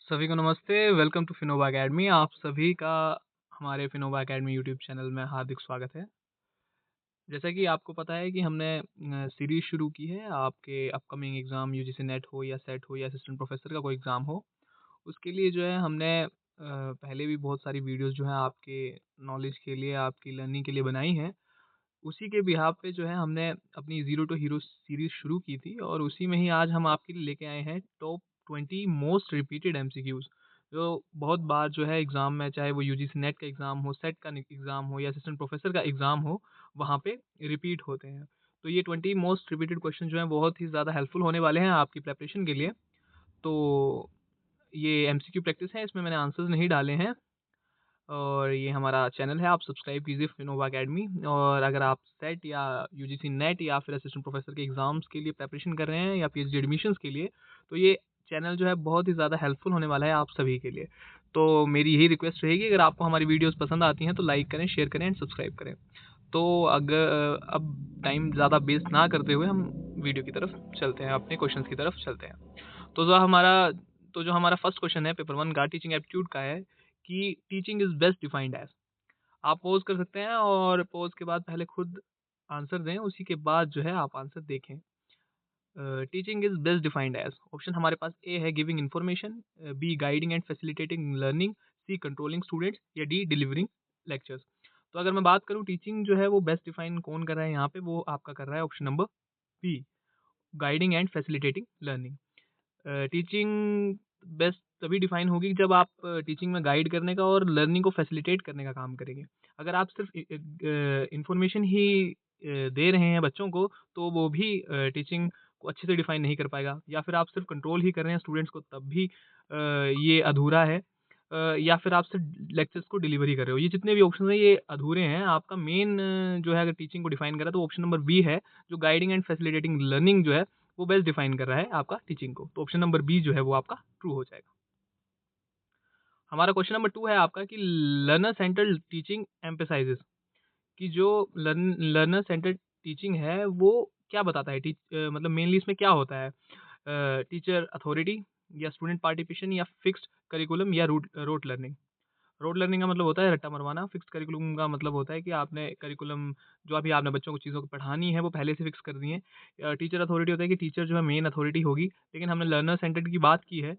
सभी को नमस्ते, वेलकम टू फिनोवा अकेडमी। आप सभी का हमारे फिनोवा अकेडमी यूट्यूब चैनल में हार्दिक स्वागत है। जैसा कि आपको पता है कि हमने सीरीज़ शुरू की है आपके अपकमिंग एग्ज़ाम यूजीसी नेट हो या सेट हो या असिस्टेंट प्रोफ़ेसर का कोई एग्ज़ाम हो, उसके लिए जो है हमने पहले भी बहुत सारी वीडियोज़ जो हैं आपके नॉलेज के लिए, आपकी लर्निंग के लिए बनाई हैं। उसी के बिहाफ़ पे जो है हमने अपनी ज़ीरो टू हीरो सीरीज़ शुरू की थी और उसी में ही आज हम आपके लिए लेके आए हैं टॉप 20 मोस्ट रिपीटेड एमसीक्यूज़, जो बहुत बार जो है एग्ज़ाम में, चाहे वो यूजीसी नेट का एग्ज़ाम हो, सेट का एग्ज़ाम हो या असिस्टेंट प्रोफ़ेसर का एग्ज़ाम हो, वहाँ पे रिपीट होते हैं। तो ये 20 मोस्ट रिपीटेड क्वेश्चन जो हैं बहुत ही ज़्यादा हेल्पफुल होने वाले हैं आपकी प्रिपरेशन के लिए। तो ये एमसीक्यू प्रैक्टिस है, इसमें मैंने आंसर्स नहीं डाले हैं। और ये हमारा चैनल है, आप सब्सक्राइब कीजिए फिनोवा अकेडमी। और अगर आप सेट या यूजीसी नेट या फिर असिस्टेंट प्रोफेसर के एग्ज़ाम्स के लिए प्रिपरेशन कर रहे हैं या पीएचडी एडमिशन्स के लिए, तो ये चैनल जो है बहुत ही ज़्यादा हेल्पफुल होने वाला है आप सभी के लिए। तो मेरी यही रिक्वेस्ट रहेगी, अगर आपको हमारी वीडियोज़ पसंद आती हैं तो लाइक करें, शेयर करें एंड सब्सक्राइब करें। तो अब टाइम ज़्यादा वेस्ट ना करते हुए हम वीडियो की तरफ चलते हैं, अपने क्वेश्चंस की तरफ चलते हैं। तो जो हमारा फर्स्ट क्वेश्चन है पेपर 1 का टीचिंग एप्टीट्यूड का है कि teaching is best defined as. आप पॉज़ कर सकते हैं और पॉज़ के बाद पहले खुद आंसर दें, उसी के बाद जो है आप आंसर देखें। Teaching is best defined as option हमारे पास ए है giving information, B guiding and facilitating learning, C controlling students या डी डिलीवरिंग लेक्चर्स। तो अगर मैं बात करूँ टीचिंग जो है वो बेस्ट डिफाइन कौन कर रहा है यहाँ पे, वो आपका कर रहा है option number B, guiding and facilitating learning. Teaching best तभी डिफाइन होगी जब आप टीचिंग में गाइड करने का और लर्निंग को फैसिलिटेट करने का काम करेंगे। अगर आप सिर्फ इन्फॉर्मेशन ही दे रहे हैं बच्चों को, तो वो भी टीचिंग को अच्छे से डिफाइन नहीं कर पाएगा, या फिर आप सिर्फ कंट्रोल ही कर रहे हैं स्टूडेंट्स को, तब भी ये अधूरा है। या फिर आप सिर्फ लेक्चर्स को डिलीवरी कर रहे हो, ये जितने भी ऑप्शन हैं ये अधूरे हैं। आपका मेन जो है अगर टीचिंग को डिफाइन करा तो ऑप्शन नंबर बी है, जो गाइडिंग एंड फैसिलिटेटिंग लर्निंग जो है वो बेस्ट डिफाइन कर रहा है आपका टीचिंग को। तो ऑप्शन नंबर बी जो है वो आपका ट्रू हो जाएगा। हमारा क्वेश्चन नंबर 2 है आपका कि लर्नर सेंटर्ड टीचिंग एम्फसाइजेस, कि जो लर्नर सेंटर्ड टीचिंग है वो क्या बताता है, मतलब मेनली इसमें क्या होता है? टीचर अथॉरिटी या स्टूडेंट पार्टिसिपेशन या फिक्स्ड करिकुलम या रोट लर्निंग। रोड लर्निंग का मतलब होता है रट्टा मरवाना, फिक्स्ड करिकुलम का मतलब होता है कि आपने करिकुलम जो अभी आपने बच्चों को चीज़ों को पढ़ानी है वो पहले से फिक्स कर दी है। टीचर अथॉरिटी होता है कि टीचर जो है मेन अथॉरिटी होगी, लेकिन हमने लर्नर सेंटर्ड की बात की है,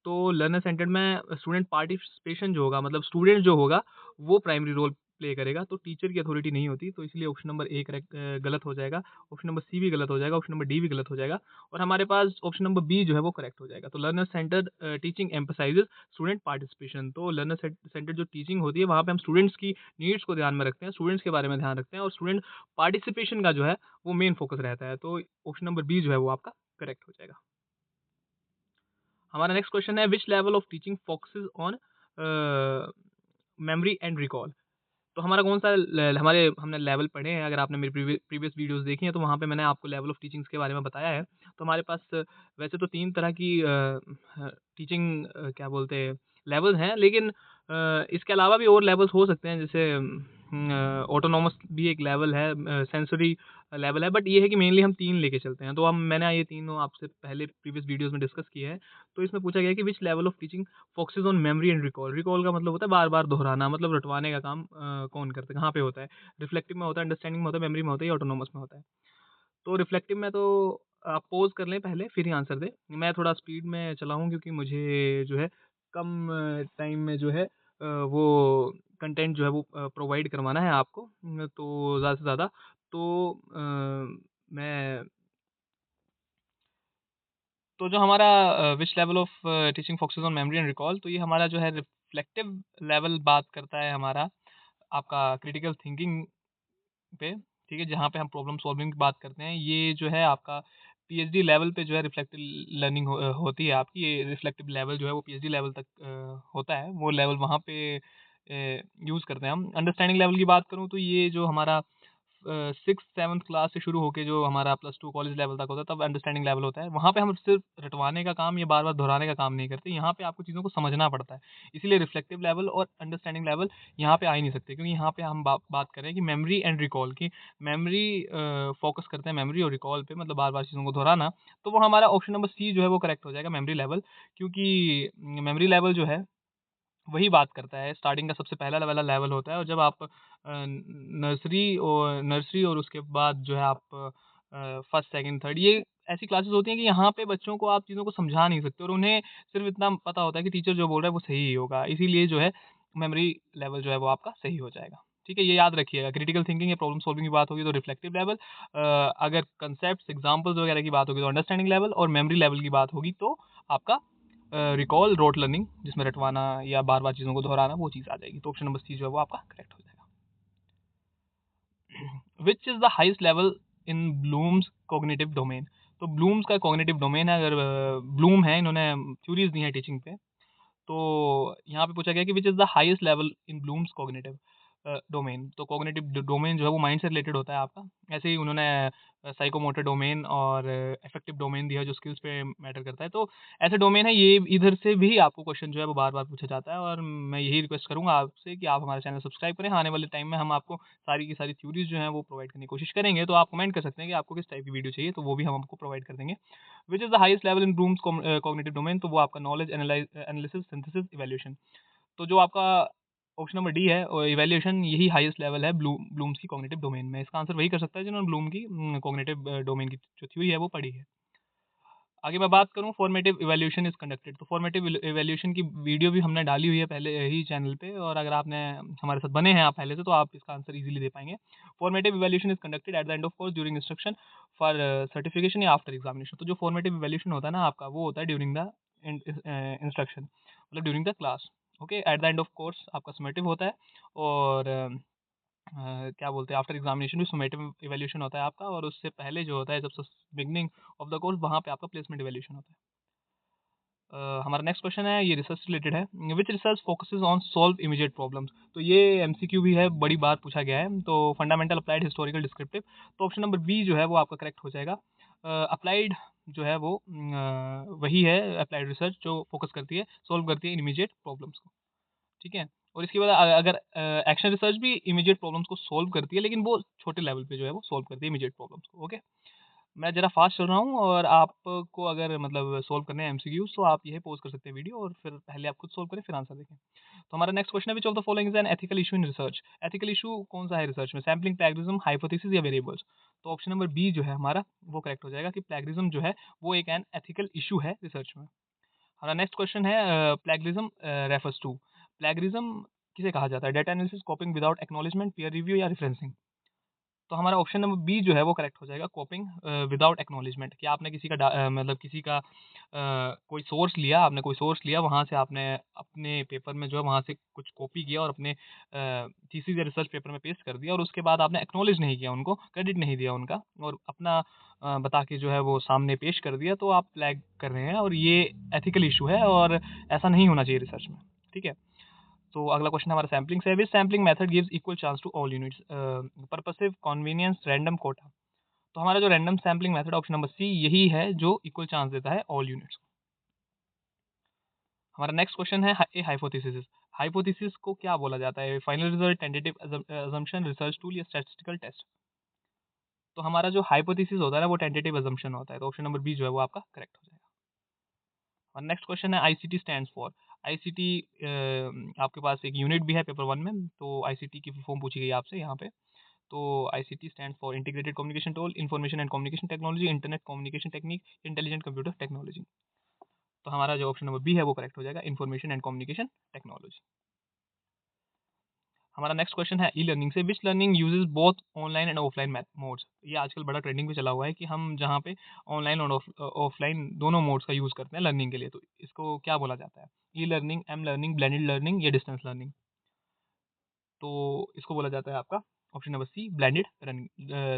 तो लर्नर सेंटर्ड में स्टूडेंट पार्टिसिपेशन जो होगा, मतलब स्टूडेंट जो होगा वो प्राइमरी रोल प्ले करेगा, तो टीचर की अथॉरिटी नहीं होती। तो इसलिए ऑप्शन नंबर ए गलत हो जाएगा, ऑप्शन नंबर सी भी गलत हो जाएगा, ऑप्शन नंबर डी भी गलत हो जाएगा और हमारे पास ऑप्शन नंबर बी जो है वो करेक्ट हो जाएगा। तो learner centred teaching emphasises student participation. तो लर्नर सेंटर्ड जो टीचिंग होती है वहाँ पे हम स्टूडेंट्स की नीड्स को ध्यान में रखते हैं, स्टूडेंट्स के बारे में ध्यान रखते हैं और स्टूडेंट पार्टिसिपेशन का जो है वो मेन फोकस रहता है। तो ऑप्शन नंबर बी जो है वो आपका करेक्ट हो जाएगा। हमारा नेक्स्ट क्वेश्चन है which level of teaching focuses on memory and recall. तो हमारा कौन सा हमारे हमने लेवल पढ़े हैं, अगर आपने मेरी प्रीवियस वीडियोस देखी हैं तो वहाँ पे मैंने आपको लेवल ऑफ टीचिंग्स के बारे में बताया है। तो हमारे पास वैसे तो 3 तरह की टीचिंग क्या बोलते हैं लेवल्स हैं, लेकिन इसके अलावा भी और लेवल्स हो सकते हैं, जैसे ऑटोनॉमस भी एक लेवल है, सेंसरी लेवल है, बट ये है कि मेनली हम 3 लेके चलते हैं। तो हम मैंने ये तीनों आपसे पहले प्रीवियस वीडियोस में डिस्कस किए हैं। तो इसमें पूछा गया है कि which level of teaching focuses on memory and recall. Recall का मतलब होता है बार-बार दोहराना, मतलब रटवाने का काम कौन करता है, कहाँ पे होता है? रिफ्लेक्टिव में होता है, अंडरस्टैंडिंग में होता है, मेमोरी में होता है या ऑटोनॉमस में होता है? तो रिफ्लेक्टिव में तो आप पॉज़ कर लें पहले, फिर ही आंसर दें। मैं थोड़ा स्पीड में चला हूँ क्योंकि मुझे जो है कम टाइम में जो है वो कंटेंट जो है वो प्रोवाइड करवाना है आपको। तो ज़्यादा से ज़्यादा तो मैं तो जो हमारा which level of teaching focuses on memory and recall, तो ये हमारा जो है रिफ्लेक्टिव लेवल बात करता है हमारा आपका क्रिटिकल थिंकिंग पे, ठीक है? जहाँ पे हम प्रॉब्लम सॉल्विंग की बात करते हैं, ये जो है आपका पीएचडी लेवल पे जो है रिफ्लेक्टिव लर्निंग होती है आपकी। ये रिफ्लेक्टिव लेवल जो है वो पीएचडी लेवल तक होता है, वो लेवल वहाँ पे यूज़ करते हैं हम। अंडरस्टैंडिंग लेवल की बात करूँ तो ये जो हमारा सिक्स सेवन्थ क्लास से शुरू होके जो हमारा +2 कॉलेज लेवल तक होता है, तब अंडरस्टैंडिंग लेवल होता है। वहाँ पे हम सिर्फ रटवाने का काम या बार-बार दोहराने का काम नहीं करते, यहाँ पे आपको चीज़ों को समझना पड़ता है। इसीलिए रिफ्लेक्टिव लेवल और अंडरस्टैंडिंग लेवल यहाँ पे आ ही नहीं सकते, क्योंकि यहाँ पे हम बात कर रहे हैं कि मेमोरी एंड रिकॉल की। मेमोरी फोकस करते हैं मेमोरी और रिकॉल पे, मतलब बार-बार चीज़ों को दोहराना। तो वो हमारा ऑप्शन नंबर सी जो है वो करेक्ट हो जाएगा, मेमोरी लेवल। क्योंकि मेमोरी लेवल जो है वही बात करता है, स्टार्टिंग का सबसे पहला वाला लेवल होता है, और जब आप नर्सरी और उसके बाद जो है आप फर्स्ट, सेकंड, थर्ड, ये ऐसी क्लासेस होती हैं कि यहाँ पे बच्चों को आप चीज़ों को समझा नहीं सकते, और उन्हें सिर्फ़ इतना पता होता है कि टीचर जो बोल रहा है वो सही ही होगा। इसीलिए जो है मेमोरी लेवल जो है वो आपका सही हो जाएगा। ठीक है? ये याद रखिएगा, क्रिटिकल थिंकिंग या प्रॉब्लम सॉल्विंग की बात होगी तो रिफ्लेक्टिव लेवल, अगर कांसेप्ट्स, एग्ज़ाम्पल्स वगैरह की बात होगी तो अंडरस्टैंडिंग लेवल, और मेमोरी लेवल की बात होगी तो आपका रिकॉल, रोट लर्निंग, जिसमें रटवाना या बार-बार चीज़ों को दोहराना, वो चीज़ आ जाएगी। तो ऑप्शन नंबर सी जो है वो आपका करेक्ट हो जाएगा। Which is the highest level in Bloom's cognitive domain? तो ब्लूम्स का कॉग्निटिव डोमेन है, अगर ब्लूम है, इन्होंने थ्योरीज़ दी हैं टीचिंग पे। तो यहाँ पे पूछा गया कि which is the highest level in Bloom's cognitive domain. तो कॉग्निटिव डोमेन जो है वो माइंड से रिलेटेड होता है आपका। ऐसे ही उन्होंने साइकोमोटर डोमेन और अफेक्टिव डोमेन दिया है जो स्किल्स पे मैटर करता है। तो ऐसे डोमेन है, ये इधर से भी आपको क्वेश्चन जो है वो बार-बार पूछा जाता है, और मैं यही रिक्वेस्ट करूँगा आपसे कि आप हमारा चैनल सब्सक्राइब करें। आने वाले टाइम में हम आपको सारी की सारी थ्योरीज़ जो हैं वो प्रोवाइड करने की कोशिश करेंगे। तो आप कमेंट कर सकते हैं कि आपको किस टाइप की वीडियो चाहिए, तो वो भी हम आपको प्रोवाइड कर देंगे। Which is the highest level in Bloom's cognitive domain? तो वो आपका नॉलेज एनालिसिस, सिंथेसिस, इवैल्यूएशन। तो जो आपका ऑप्शन नंबर डी है, इवैल्यूएशन, यही हाईएस्ट लेवल है ब्लूम्स की कॉग्निटिव डोमेन में। इसका आंसर वही कर सकता है जिन्होंने ब्लूम की कॉग्निटिव डोमेन की जो थ्योरी है वो पढ़ी है। आगे मैं बात करूँ, फॉर्मेटिव इवैल्यूएशन इज़ कंडक्टेड। तो फॉर्मेटिव इवैल्यूएशन की वीडियो भी हमने डाली हुई है पहले ही चैनल पे, और अगर आपने हमारे साथ बने हैं आप पहले से, तो आप इसका आंसर ईज़िली दे पाएँगे। Formative evaluation is conducted at the end of course during instruction for certification या आफ्टर एग्जामिनेशन। तो जो फॉर्मेटिव इवैल्यूएशन होता है ना आपका, वो होता है ड्यूरिंग द इंस्ट्रक्शन, मतलब during the class. Okay, at the end of course आपका समेटिव होता है, और क्या बोलते हैं, आफ्टर एग्जामिनेशन भी समेटिव इवैल्यूएशन होता है आपका, और उससे पहले जो होता है, जब बिगिनिंग ऑफ द कोर्स, वहाँ पे आपका प्लेसमेंट इवैल्यूएशन होता है। हमारा नेक्स्ट क्वेश्चन है, ये रिसर्च रिलेटेड है। Which research focuses on solve immediate problems? तो ये एमसीक्यू भी है, बड़ी बार पूछा गया है। तो फंडामेंटल, अप्लाइड, हिस्टोरिकल, डिस्क्रिप्टिव। तो ऑप्शन नंबर बी जो है वो आपका करेक्ट हो जाएगा। अप्लाइड जो है वो वही है, अप्लाइड रिसर्च जो फोकस करती है, सॉल्व करती है इमीडिएट प्रॉब्लम्स को। ठीक है? और इसके बाद अगर एक्शन रिसर्च भी इमीडिएट प्रॉब्लम्स को सॉल्व करती है, लेकिन वो छोटे लेवल पे जो है वो सॉल्व करती है इमीडिएट प्रॉब्लम्स को। ओके? मैं ज़रा फ़ास्ट चल रहा हूँ, और आपको अगर मतलब सॉल्व करने हैं एमसीक्यूज़, तो आप यही पॉज़ कर सकते हैं वीडियो, और फिर पहले आप खुद सॉल्व करें, फिर आंसर देखें। तो हमारा नेक्स्ट क्वेश्चन है, which of the following is an ethical issue in research? Ethical issue कौन-सा है रिसर्च में? सैंपलिंग, प्लैगियरिज्म, हाइपोथेसिस या वेरिएबल्स? तो ऑप्शन नंबर बी जो है हमारा, वो करेक्ट हो जाएगा कि प्लैगियरिज्म जो है वो एक एन एथिकल इश्यू है रिसर्च में। हमारा नेक्स्ट क्वेश्चन है, प्लैगियरिज्म रेफर्स टू। प्लैगियरिज्म किसे कहा जाता है? Data analysis, कॉपिंग without acknowledgement, peer review या रेफरेंसिंग? तो हमारा ऑप्शन नंबर बी जो है वो करेक्ट हो जाएगा, कॉपिंग विदाउट एक्नॉलेजमेंट, कि आपने किसी का मतलब किसी का कोई सोर्स लिया, आपने कोई सोर्स लिया, वहाँ से आपने अपने पेपर में जो है वहाँ से कुछ कॉपी किया, और अपने थीसिस या रिसर्च पेपर में पेस्ट कर दिया, और उसके बाद आपने एक्नॉलेज नहीं किया उनको, क्रेडिट नहीं दिया उनका, और अपना बता के जो है वो सामने पेश कर दिया, तो आप फ्लैग कर रहे हैं, और ये एथिकल इशू है, और ऐसा नहीं होना चाहिए रिसर्च में। ठीक है? तो अगला क्वेश्चन हमारा सैंपलिंग से है, which sampling method gives equal chance to all units? Purposive, convenience, random, quota. तो हमारा जो random sampling method, option number C, यही है जो इक्वल चांस देता है ऑल यूनिट्स को। हमारा नेक्स्ट क्वेश्चन है, ए हाइपोथेसिस। हाइपोथेसिस को क्या बोला जाता है? Final result, tentative assumption, research tool या स्टैटिस्टिकल टेस्ट? तो हमारा जो हाइपोथेसिस होता है ना, वो टेंटेटिव अजम्पशन होता है, तो ऑप्शन नंबर बी जो है वो आपका करेक्ट हो जाएगा। और नेक्स्ट क्वेश्चन है, आईसीटी स्टैंड्स फॉर। आईसीटी आपके पास एक यूनिट भी है पेपर 1 में, तो आईसीटी की फॉर्म पूछी गई है आपसे यहाँ पे। तो ICT stands for integrated communication tool, information and communication technology, internet communication technique, intelligent computer technology. तो हमारा जो ऑप्शन नंबर बी है वो करेक्ट हो जाएगा, इन्फॉर्मेशन एंड कम्युनिकेशन टेक्नोलॉजी। हमारा नेक्स्ट क्वेश्चन है, ई लर्निंग से, which learning uses both online and offline modes? ये आजकल बड़ा ट्रेंडिंग पे चला हुआ है कि हम जहाँ पे ऑनलाइन और ऑफलाइन दोनों मोड्स का यूज़ करते हैं लर्निंग के लिए, तो इसको क्या बोला जाता है? ई learning, M learning, blended learning या डिस्टेंस लर्निंग? तो इसको बोला जाता है आपका option number C, blended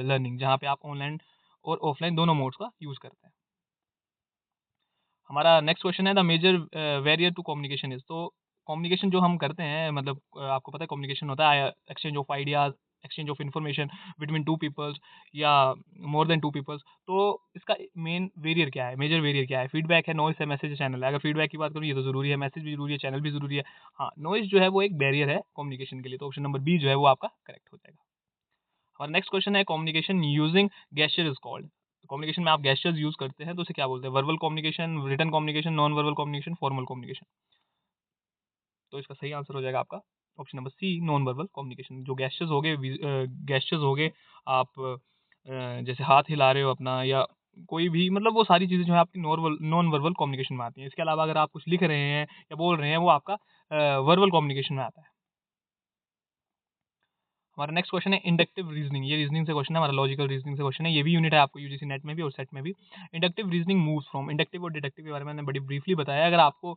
learning, जहाँ पे आप ऑनलाइन और ऑफलाइन दोनों मोड्स का यूज़ करते हैं। हमारा नेक्स्ट क्वेश्चन है, the major barrier to communication is. तो कम्युनिकेशन जो हम करते हैं, मतलब आपको पता है कम्युनिकेशन होता है exchange of ideas, exchange of information between two peoples या मोर देन टू पीपल्स। तो इसका मेन वेरियर क्या है, मेजर वेरियर क्या है? फीडबैक है, नॉइस है, मैसेज है, चैनल है। अगर फीडबैक की बात करूँ ये तो जरूरी है, मैसेज भी जरूरी है, चैनल भी जरूरी है। हाँ, नॉइस जो है वो एक बैरियर है कम्युनिकेशन के लिए, तो ऑप्शन नंबर बी जो है वो आपका करेक्ट हो जाएगा। और नेक्स्ट क्वेश्चन है communication using gesture is called. Communication में आप गेस्चर्स यूज करते हैं तो उसे क्या बोलते हैं? Verbal communication, written communication, non verbal communication, formal communication. तो इसका सही आंसर हो जाएगा आपका option number C, non verbal communication. जो गेस्चर्स हो गए, गेस्चर्स हो गए, आप जैसे हाथ हिला रहे हो अपना, या कोई भी, मतलब वो सारी चीज़ें जो है आपकी नॉन वर्बल कम्युनिकेशन में आती हैं। इसके अलावा अगर आप कुछ लिख रहे हैं या बोल रहे हैं, वो आपका वर्बल कम्युनिकेशन में आता है। हमारा नेक्स्ट क्वेश्चन है इंडक्टिव रीजनिंग। ये रीजनिंग से क्वेश्चन है, हमारा लॉजिकल रीजनिंग से क्वेश्चन है। ये भी यूनिट है आपको यूजीसी नेट में भी और सेट में भी। Inductive reasoning moves from, inductive और डिडक्टिव के बारे में मैंने बड़ी ब्रीफली बताया। अगर आपको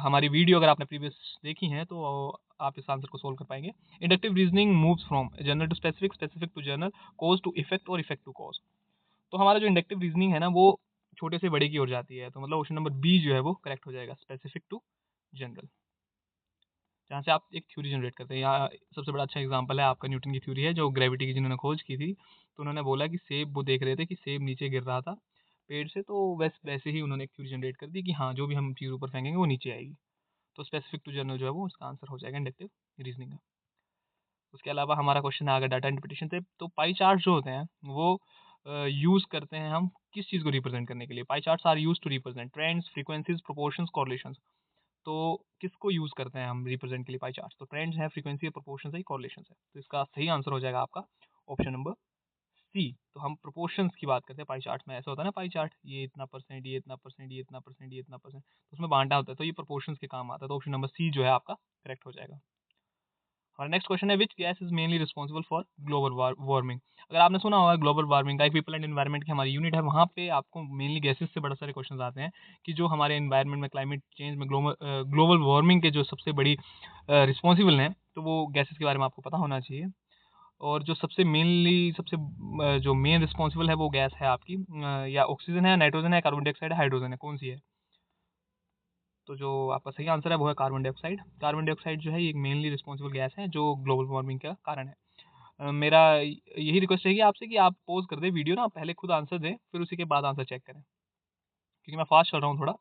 हमारी वीडियो अगर आपने प्रीवियस देखी है तो आप इस आंसर को सोल्व कर पाएंगे। Inductive reasoning moves from general to specific, specific to general, cause to effect और इफेक्ट टू कॉज। तो हमारा जो इंडक्टिव रीजनिंग है ना, वो छोटे से बड़े की ओर जाती है। तो मतलब ऑप्शन नंबर बी जो है वो करेक्ट हो जाएगा, स्पेसिफिक टू जनरल, जहाँ से आप एक थ्योरी जनरेट करते हैं। यहाँ सबसे बड़ा अच्छा एग्जांपल है आपका न्यूटन की थ्योरी है, जो ग्रेविटी की जिन्होंने खोज की थी। तो उन्होंने बोला कि सेब, वो देख रहे थे कि सेब नीचे गिर रहा था पेड़ से, तो वैसे ही उन्होंने एक थ्योरी जनरेट कर दी कि हाँ, जो भी हम चीज़ ऊपर फेंकेंगे वो नीचे आएगी। तो स्पेसिफिक टू जनरल जो है वो इसका आंसर हो जाएगा इंडक्टिव रीजनिंग का। उसके अलावा हमारा क्वेश्चन है आगे डाटा इंटरप्रिटेशन से। तो पाई चार्ट जो होते हैं वो यूज़ करते हैं हम किस चीज़ को रिप्रेजेंट करने के लिए? Pie charts are use to represent trends, frequencies, proportions, correlations. तो किसको यूज़ करते हैं हम रिप्रेजेंट के लिए पाई चार्ट? तो ट्रेंड्स है, फ्रीक्वेंसी है, प्रोपोर्शंस है, कॉरलेशंस है। तो इसका सही आंसर हो जाएगा आपका ऑप्शन नंबर सी। तो हम प्रोपोर्शंस की बात करते हैं पाई चार्ट में। ऐसा होता है ना पाई चार्ट, ये इतना परसेंट, ये इतना परसेंट, ये इतना परसेंट, ये इतना परसेंट, तो उसमें बांटा होता है, तो ये प्रोपोर्शंस के काम आता है। तो ऑप्शन नंबर सी जो है आपका करेक्ट हो जाएगा। और नेक्स्ट क्वेश्चन है which gas is mainly responsible for global warming. अगर आपने सुना होगा ग्लोबल वार्मिंग का, पीपल एंड एनवायरनमेंट की हमारी यूनिट है, वहाँ पे आपको मेनली गैसेस से बड़े सारे क्वेश्चन आते हैं कि जो हमारे एनवायरनमेंट में, क्लाइमेट चेंज में, ग्लोबल वार्मिंग के जो सबसे बड़ी रिस्पॉन्सिबल हैं, तो वो गैसेस के बारे में आपको पता होना चाहिए। और जो सबसे मेनली सबसे जो मेन रिस्पॉन्सिबल है वो गैस है आपकी या ऑक्सीजन है, नाइट्रोजन है, कार्बन डाइऑक्साइड है, हाइड्रोजन है, कौन सी है? तो जो आपका सही आंसर है वो है कार्बन डाइऑक्साइड। कार्बन डाइऑक्साइड जो है ये एक मेनली रिस्पॉन्सिबल गैस है जो ग्लोबल वार्मिंग का कारण है। मेरा यही रिक्वेस्ट रहेगी आपसे कि आप पॉज कर दें वीडियो ना, पहले खुद आंसर दें, फिर उसी के बाद आंसर चेक करें, क्योंकि मैं फास्ट चल रहा हूँ थोड़ा।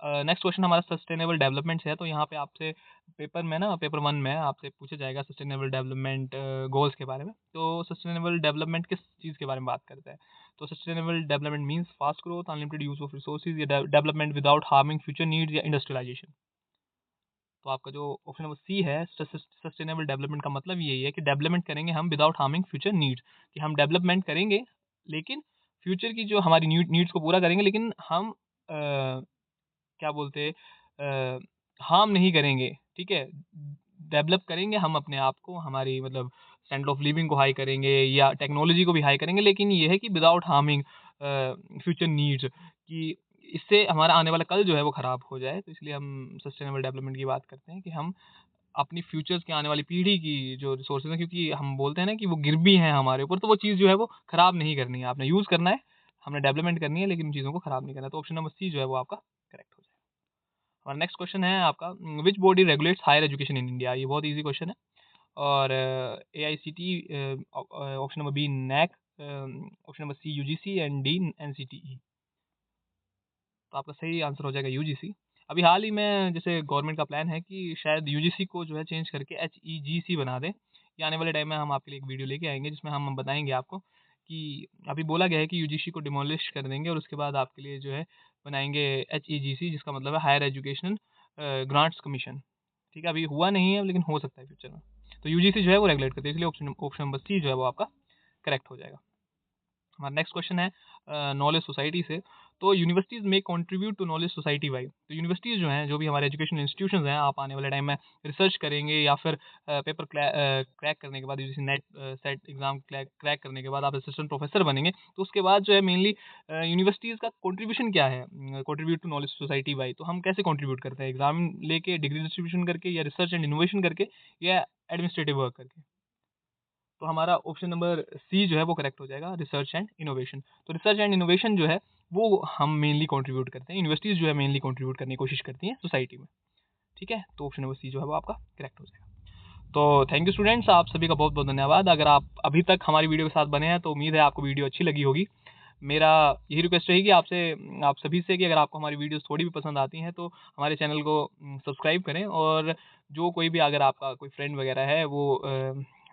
नेक्स्ट क्वेश्चन हमारा सस्टेनेबल डेवलपमेंट है। तो यहाँ पे आपसे पेपर में ना, पेपर 1 में आपसे पूछा जाएगा सस्टेनेबल डेवलपमेंट गोल्स के बारे में। तो सस्टेनेबल डेवलपमेंट किस चीज़ के बारे में बात करता है? तो sustainable development means fast growth, unlimited use of resources, या development without harming future needs, या इंडस्ट्रियलाइजेशन। तो आपका जो ऑप्शन नंबर सी है, सस्टेनेबल डेवलपमेंट का मतलब यही है कि डेवलपमेंट करेंगे हम विदाउट हार्मिंग फ्यूचर नीड्स, कि हम डेवलपमेंट करेंगे लेकिन फ्यूचर की जो हमारी नीड्स को पूरा करेंगे, लेकिन हम क्या बोलते हार्म नहीं करेंगे, ठीक है? डेवलप करेंगे हम अपने आप को, हमारी मतलब स्टैंडर्ड ऑफ लिविंग को हाई करेंगे या टेक्नोलॉजी को भी हाई करेंगे, लेकिन ये है कि विदाउट हार्मिंग फ्यूचर नीड्स, कि इससे हमारा आने वाला कल जो है वो ख़राब हो जाए। तो इसलिए हम सस्टेनेबल डेवलपमेंट की बात करते हैं कि हम अपनी फ्यूचर्स की, आने वाली पीढ़ी की जो रिसोर्सेज हैं, क्योंकि हम बोलते हैं ना कि वो गिरवी हैं हमारे ऊपर, तो वो चीज़ जो है वो ख़राब नहीं करनी है, आपने यूज़ करना है, हमने डेवलपमेंट करनी है, लेकिन उन चीज़ों को ख़राब नहीं करना है। तो ऑप्शन नंबर सी जो है वो आपका करेक्ट हो जाएगा। और नेक्स्ट क्वेश्चन है आपका which body regulates higher education in India. ये बहुत ईजी क्वेश्चन है। और AICT, option number B NAAC, option number C UGC and D NCTE। तो आपका सही आंसर हो जाएगा UGC। अभी हाल ही में जैसे गवर्नमेंट का प्लान है कि शायद UGC को जो है चेंज करके HEGC बना दें। ये आने वाले टाइम में हम आपके लिए एक वीडियो लेके आएंगे जिसमें हम बताएंगे आपको कि अभी बोला गया है कि UGC को डिमोलिश कर देंगे और उसके बाद आपके लिए जो है बनाएंगे HEGC, जिसका मतलब है हायर एजुकेशन ग्रांट्स कमीशन। ठीक है, अभी हुआ नहीं है लेकिन हो सकता है फ्यूचर में। तो UGC जो है वो रेगुलेट करते हैं, इसलिए ऑप्शन नंबर सी जो है वो आपका करेक्ट हो जाएगा। हमारा नेक्स्ट क्वेश्चन है नॉलेज सोसाइटी से। तो यूनिवर्सिटीज़ में contribute to knowledge society why. तो यूनिवर्सिटीज़ जो हैं, जो भी हमारे एजुकेशनल इंस्टीट्यूशंस हैं, आप आने वाले टाइम में रिसर्च करेंगे या फिर पेपर क्रैक करने के बाद, जैसे नेट सेट एग्जाम क्रैक करने के बाद आप असिस्टेंट प्रोफेसर बनेंगे, तो उसके बाद जो है मेनली यूनिवर्सिटीज़ का कंट्रीब्यूशन क्या है, contribute to knowledge society why. तो हम कैसे कंट्रीब्यूट करते हैं? एग्जाम लेके, डिग्री डिस्ट्रीब्यूशन करके, या रिसर्च एंड इनोवेशन करके, या एडमिनिस्ट्रेटिव वर्क करके? तो हमारा ऑप्शन नंबर सी जो है वो करेक्ट हो जाएगा, रिसर्च एंड इनोवेशन। तो रिसर्च एंड इनोवेशन जो है वो हम मेनली कंट्रीब्यूट करते हैं, यूनिवर्सिटीज़ जो है मेनली कंट्रीब्यूट करने की कोशिश करती हैं सोसाइटी में। ठीक है, तो ऑप्शन नंबर सी जो है वो आपका करेक्ट हो जाएगा। तो थैंक यू स्टूडेंट्स, आप सभी का बहुत-बहुत धन्यवाद। अगर आप अभी तक हमारी वीडियो के साथ बने हैं तो उम्मीद है आपको वीडियो अच्छी लगी होगी। मेरा यही रिक्वेस्ट रहेगी आपसे, आप सभी से, कि अगर आपको हमारी वीडियोज़ थोड़ी भी पसंद आती हैं तो हमारे चैनल को सब्सक्राइब करें, और जो कोई भी, अगर आपका कोई फ्रेंड वगैरह है वो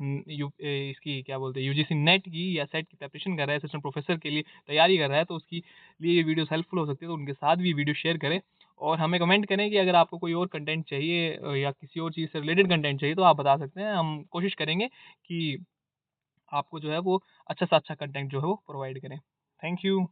इसकी क्या बोलते हैं, यूजीसी नेट की या सेट की प्रिपरेशन कर रहा है, असिस्टेंट प्रोफेसर के लिए तैयारी कर रहा है, तो उसकी लिए ये वीडियोज़ हेल्पफुल हो सकती है, तो उनके साथ भी वीडियो शेयर करें। और हमें कमेंट करें कि अगर आपको कोई और कंटेंट चाहिए या किसी और चीज़ से रिलेटेड कंटेंट चाहिए तो आप बता सकते हैं। हम कोशिश करेंगे कि आपको जो है वो अच्छा से अच्छा कंटेंट जो है वो प्रोवाइड करें। Thank you.